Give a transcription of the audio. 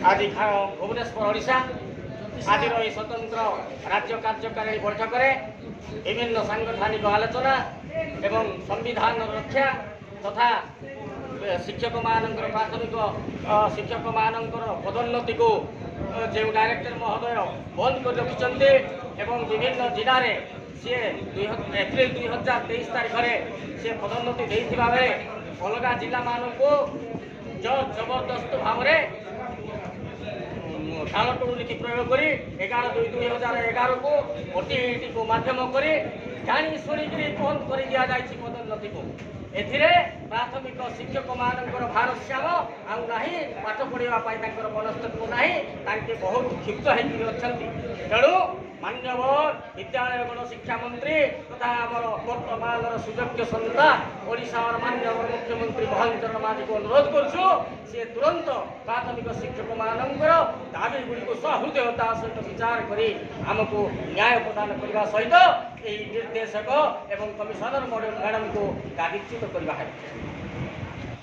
आज भुवनेश्वर ओडिशा आज स्वतंत्र राज्य कार्यकारी बैठक में विभिन्न सांगठनिक आलोचना एवं संविधान रक्षा तथा शिक्षक मानकर प्राथमिक शिक्षक मानकर पदोन्नति को जो डायरेक्टर महोदय बंद कर रखिंट एवं विभिन्न जिले में सी एप्रिल 2023 तारीख में सी पदोन्नति देता बेले अलग जिला मान को जबरदस्त भाव में ढालटोड़ नीति प्रयोग कर 11/2/2011 को ओटीटी को माध्यम कर जाणी शुणिक बंद कर दि जाए पदोन्नति को एथिरे प्राथमिक शिक्षक मानकर भारसाम आना पाठ पढ़ाई मनस्तत्व ना बहुत क्षिप्त होती तेणु मान्यवर विद्यालय गण शिक्षा मंत्री तथा आमर वर्तमान सुयोग्य सत्ता ओडिशार मान्यवर मुख्यमंत्री मोहन चरण माझी को अनुरोध करुँ सी तुरंत प्राथमिक शिक्षक मानकर दाबी गुड़ी को सहृदयता सहित विचार कर आमको न्याय प्रदान करने सहित यही निर्देशक एवं कमिशनर मैडम को गादिच्युत करवा है।